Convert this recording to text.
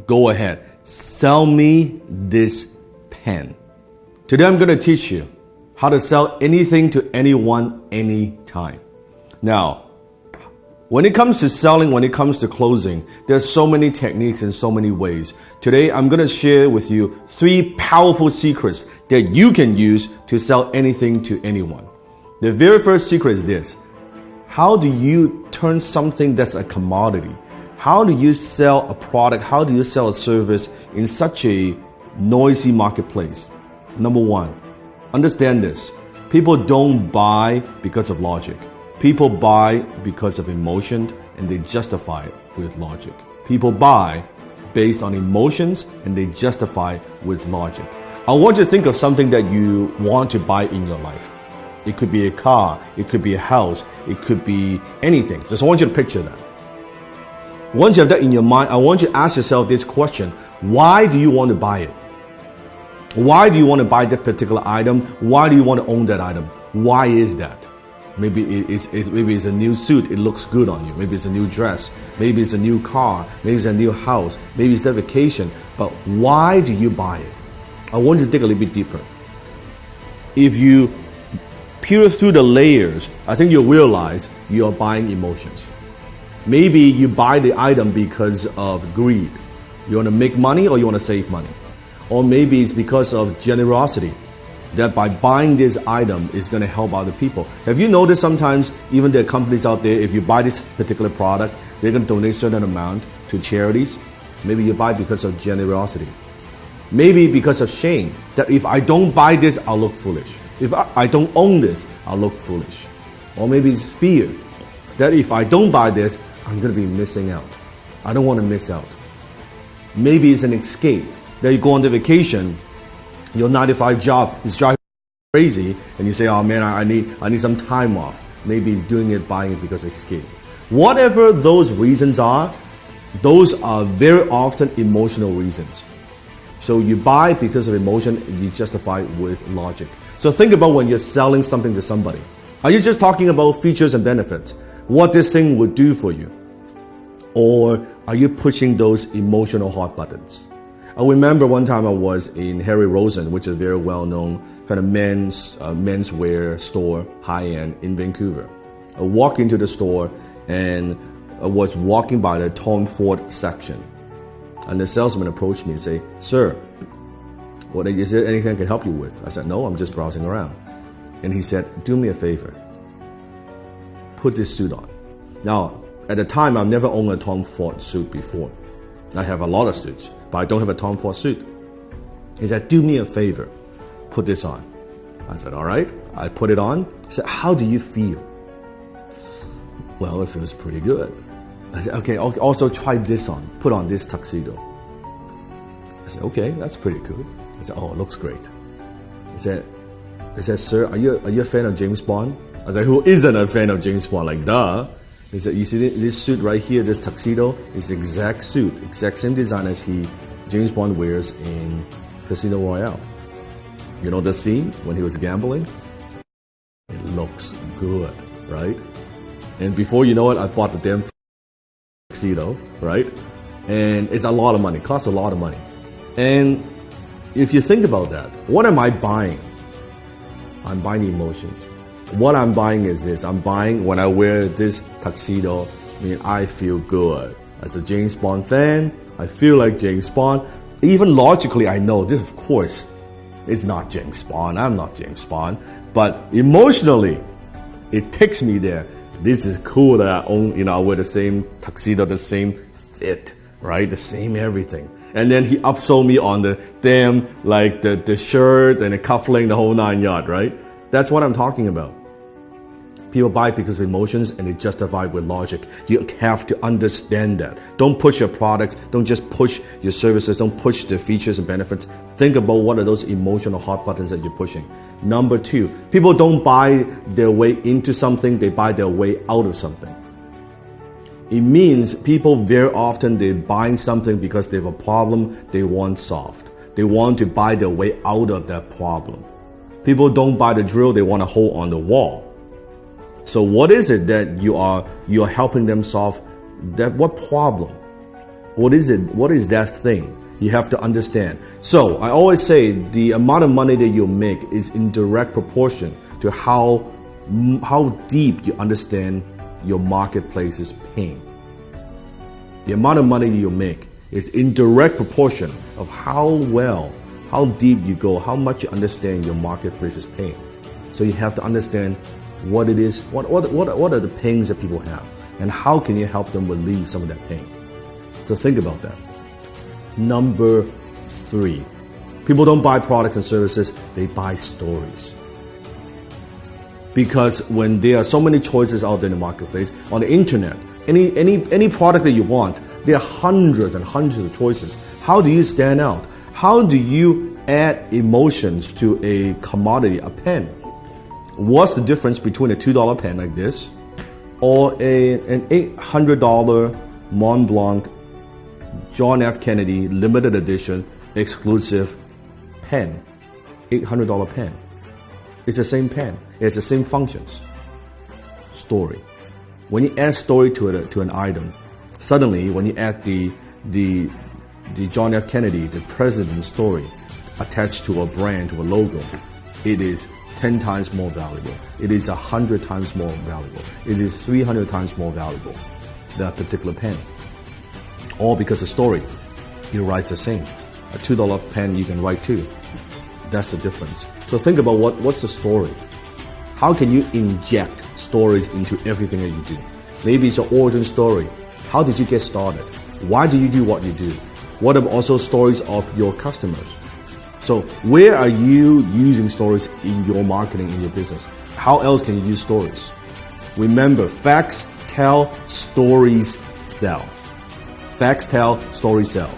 Go ahead, sell me this pen. Today I'm going to teach you how to sell anything to anyone, anytime. Now, when it comes to selling, when it comes to closing, there's so many techniques and so many ways. Today, I'm going to share with you 3 powerful secrets that you can use to sell anything to anyone. The very first secret is this. How do you turn something that's a commodity? How do you sell a product? How do you sell a service in such a noisy marketplace? Number 1, understand this. People don't buy because of logic. People buy because of emotion, and they justify it with logic. People buy based on emotions, and they justify with logic. I want you to think of something that you want to buy in your life. It could be a car, it could be a house, it could be anything. Just I want you to picture that. Once you have that in your mind, I want you to ask yourself this question. Why do you want to buy it? Why do you want to buy that particular item? Why do you want to own that item? Why is that? Maybe it's a new suit, it looks good on you. Maybe it's a new dress. Maybe it's a new car. Maybe it's a new house. Maybe it's a vacation. But why do you buy it? I want you to dig a little bit deeper. If you peel through the layers, I think you'll realize you are buying emotions. Maybe you buy the item because of greed. You want to make money or you want to save money. Or maybe it's because of generosity, that by buying this item is going to help other people. Have you noticed sometimes even there are companies out there, if you buy this particular product, they're going to donate a certain amount to charities? Maybe you buy because of generosity. Maybe because of shame, that if I don't buy this, I'll look foolish. If I don't own this, I'll look foolish. Or maybe it's fear, that if I don't buy this, I'm going to be missing out. I don't want to miss out. Maybe it's an escape, that you go on the vacation, your 9-to-5 job is driving crazy, and you say, oh man, I need some time off. Maybe buying it because of escape. Whatever those reasons are, those are very often emotional reasons. So you buy because of emotion, and you justify with logic. So think about when you're selling something to somebody. Are you just talking about features and benefits? What this thing would do for you? Or are you pushing those emotional hot buttons? I remember one time I was in Harry Rosen, which is a very well-known kind of menswear store, high-end in Vancouver. I walked into the store and I was walking by the Tom Ford section. And the salesman approached me and said, sir, is there anything I can help you with? I said, no, I'm just browsing around. And he said, do me a favor. Put this suit on. Now, at the time, I've never owned a Tom Ford suit before. I have a lot of suits, but I don't have a Tom Ford suit. He said, do me a favor, put this on. I said, all right. I put it on. He said, how do you feel? Well, it feels pretty good. I said, okay, also try this on. Put on this tuxedo. I said, okay, that's pretty good. He said, oh, it looks great. He said, sir, are you a fan of James Bond? I was like, who isn't a fan of James Bond? Like, duh. He said, you see this suit right here, this tuxedo, is the exact suit, exact same design as James Bond wears in Casino Royale. You know the scene when he was gambling? It looks good, right? And before you know it, I bought the damn tuxedo, right? And it's a lot of money, costs a lot of money. And if you think about that, what am I buying? I'm buying emotions. What I'm buying is this. I'm buying when I wear this tuxedo, I feel good. As a James Bond fan, I feel like James Bond. Even logically, I know this, of course, is not James Bond. I'm not James Bond. But emotionally, it takes me there. This is cool that I own, I wear the same tuxedo, the same fit, right? The same everything. And then he upsold me on the damn, like the shirt and the cufflink, the whole 9 yards, right? That's what I'm talking about. People buy because of emotions and they justify with logic. You have to understand that. Don't push your products. Don't just push your services. Don't push the features and benefits. Think about what are those emotional hot buttons that you're pushing. Number 2, people don't buy their way into something. They buy their way out of something. It means people very often, they're buying something because they have a problem they want solved. They want to buy their way out of that problem. People don't buy the drill. They want to hold on the wall. So what is it that you are helping them solve? That what problem? What is it? What is that thing? You have to understand. So I always say the amount of money that you make is in direct proportion to how deep you understand your marketplace's pain. The amount of money you make is in direct proportion of how deep you go, how much you understand your marketplace's pain. So you have to understand what it is, what are the pains that people have, and how can you help them relieve some of that pain. So think about that. Number 3, people don't buy products and services, they buy stories. Because when there are so many choices out there in the marketplace, on the internet, any product that you want, there are hundreds and hundreds of choices. How do you stand out? How do you add emotions to a commodity, a pen? What's the difference between a $2 pen like this or an $800 Mont Blanc John F. Kennedy limited edition exclusive pen? $800 pen. It's the same pen. It's the same functions. Story. When you add story to an item, suddenly when you add the John F. Kennedy, the president's story attached to a brand, to a logo, it is 10 times more valuable. It is 100 times more valuable. It is 300 times more valuable, that particular pen. All because the story, you write the same. A $2 pen you can write too. That's the difference. So think about what's the story. How can you inject stories into everything that you do? Maybe it's an origin story. How did you get started? Why do you do what you do? What are also stories of your customers? So where are you using stories in your marketing, in your business? How else can you use stories? Remember, facts tell, stories sell. Facts tell, stories sell.